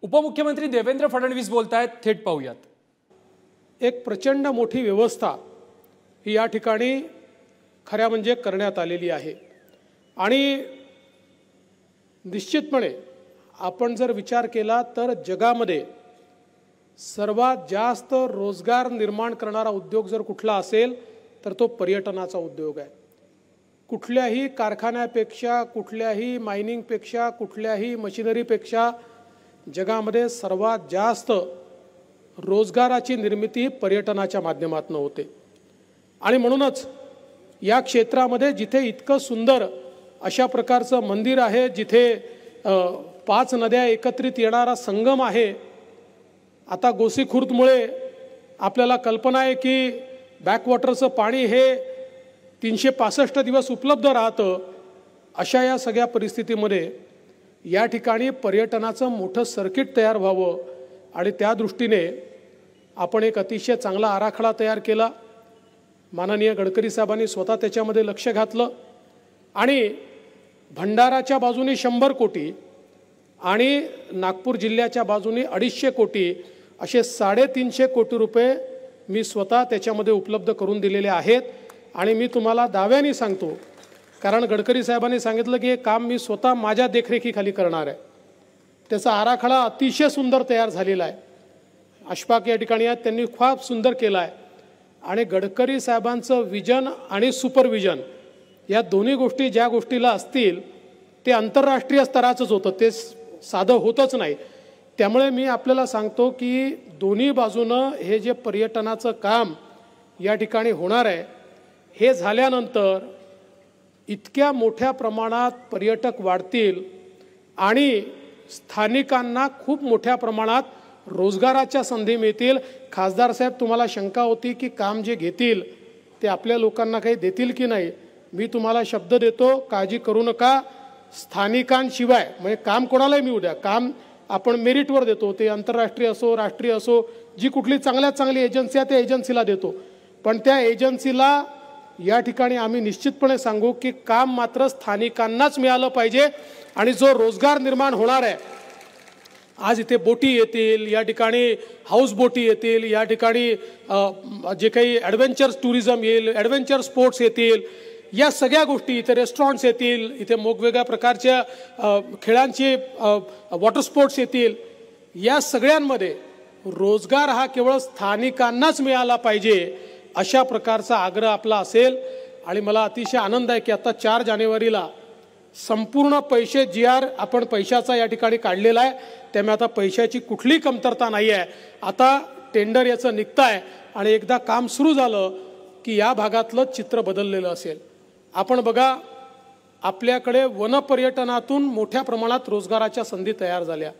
उपमुख्यमंत्री देवेंद्र फडणवीस बोलतायत, थेट पाहूयात। एक प्रचंड मोठी व्यवस्था ही या ठिकाणी खऱ्या म्हणजे करण्यात आलेली आहे आणि निश्चितपणे आपण जर विचार केला तर जगामध्ये सर्वात जास्त रोजगार निर्माण करणारा उद्योग जर कुठला असेल तर तो पर्यटनाचा उद्योग आहे। कुठल्याही कारखान्यापेक्षा, कुठल्याही मायनिंगपेक्षा, कुठल्याही मशिनरीपेक्षा जगामध्ये सर्वात जास्त रोजगाराची निर्मिती पर्यटनाच्या माध्यमातून होते आणि म्हणूनच या क्षेत्रामध्ये जिथे इतकं सुंदर अशा प्रकारचं मंदिर आहे, जिथे 5 नद्या एकत्रित येणारा संगम आहे। आता गोसीखुर्दमुळे आपल्याला कल्पना आहे की बॅकवॉटरचं पाणी हे 365 दिवस उपलब्ध राहतं। अशा या सगळ्या परिस्थितीमध्ये या ठिकाणी पर्यटनाचं मोठं सर्किट तयार व्हावं आणि त्या दृष्टीने आपण एक अतिशय चांगला आराखडा तयार केला। माननीय गडकरी साहेबांनी स्वतः त्याच्यामध्ये लक्ष घातलं आणि भंडाराच्या बाजूने 100 कोटी आणि नागपूर जिल्ह्याच्या बाजूने 250 कोटी असे 350 कोटी रुपये मी स्वतः त्याच्यामध्ये उपलब्ध करून दिलेले आहेत। आणि मी तुम्हाला दाव्याने सांगतो, कारण गडकरी साहेबांनी सांगितलं की हे काम मी स्वतः माझ्या देखरेखीखाली करणार आहे। त्याचा आराखडा अतिशय सुंदर तयार झालेला आहे। अशफाक या ठिकाणी आहेत, त्यांनी खूप सुंदर केला आहे आणि गडकरी साहेबांचं विजन आणि सुपरविजन या दोन्ही गोष्टी ज्या गोष्टीला असतील ते आंतरराष्ट्रीय स्तराचंच होतं, ते साधं होतच नाही। त्यामुळे मी आपल्याला सांगतो की दोन्ही बाजूनं हे जे पर्यटनाचं काम या ठिकाणी होणार आहे हे झाल्यानंतर इतक्या मोठ्या प्रमाणात पर्यटक वाढतील आणि स्थानिकांना खूप मोठ्या प्रमाणात रोजगाराच्या संधी मिळतील। खासदार साहेब, तुम्हाला शंका होती की काम जे घेतील ते आपल्या लोकांना काही देतील की नाही, मी तुम्हाला शब्द देतो, काळजी करू नका। स्थानिकांशिवाय म्हणजे काम कोणालाही मिळू द्या, काम आपण मेरिटवर देतो, ते आंतरराष्ट्रीय असो राष्ट्रीय असो, जी कुठली चांगल्यात चांगली एजन्सी आहे त्या एजन्सीला देतो, पण त्या एजन्सीला या ठिकाणी आम्ही निश्चितपणे सांगू की काम मात्र स्थानिकांनाच मिळालं पाहिजे। आणि जो रोजगार निर्माण होणार आहे, आज इथे बोटी येतील, या ठिकाणी हाऊस बोटी येतील, या ठिकाणी जे काही ॲडव्हेंचर टुरिझम येईल, ॲडव्हेंचर स्पोर्ट्स येतील, या सगळ्या गोष्टी, इथे रेस्टॉरंट्स येतील, इथे वेगवेगळ्या प्रकारच्या खेळांचे वॉटर स्पोर्ट्स येतील। या सगळ्यांमध्ये रोजगार हा केवळ स्थानिकांनाच मिळाला पाहिजे अशा प्रकारचा आग्रह आपला असेल। आणि मला अतिशय आनंद आहे की आता 4 जानेवारीला संपूर्ण पैसे GR आपण पैशाचा या ठिकाणी काढलेला आहे, त्यामुळे आता पैशाची कुठलीही कमतरता नाही आहे। आता टेंडर याचं निघतं आहे आणि एकदा काम सुरू झालं की या भागातलं चित्र बदललेलं असेल। आपण बघा, आपल्याकडे वनपर्यटनातून मोठ्या प्रमाणात रोजगाराच्या संधी तयार झाल्या।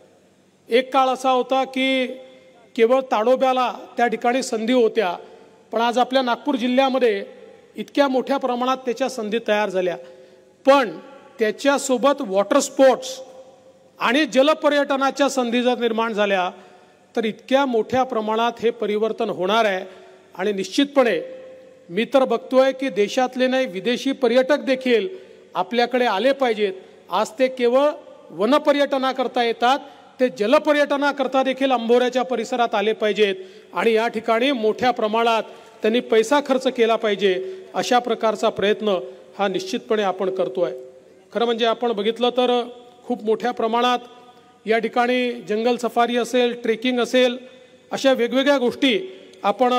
एक काळ असा होता की केवळ ताडोब्याला त्या ठिकाणी संधी होत्या, पण आज आपल्या नागपूर जिल्ह्यामध्ये इतक्या मोठ्या प्रमाणात त्याच्या संधी तयार झाल्या। पण त्याच्यासोबत वॉटर स्पोर्ट्स आणि जलपर्यटनाच्या संधी जर निर्माण झाल्या तर इतक्या मोठ्या प्रमाणात हे परिवर्तन होणार आहे। आणि निश्चितपणे मी तर बघतोय की देशातले नाही विदेशी पर्यटक देखील आपल्याकडे आले पाहिजेत। आज ते केवळ वनपर्यटनाकरता येतात, ते जलपर्यटनाकरता देखील अंबोऱ्याच्या परिसरात आले पाहिजेत आणि या ठिकाणी मोठ्या प्रमाणात त्यांनी पैसा खर्च केला पाहिजे। अशा प्रकारचा प्रयत्न हा निश्चितपणे आपण करतोय। खरं म्हणजे आपण बघितलं तर खूप मोठ्या प्रमाणात या ठिकाणी जंगल सफारी असेल, ट्रेकिंग असेल, अशा वेगवेगळ्या गोष्टी आपण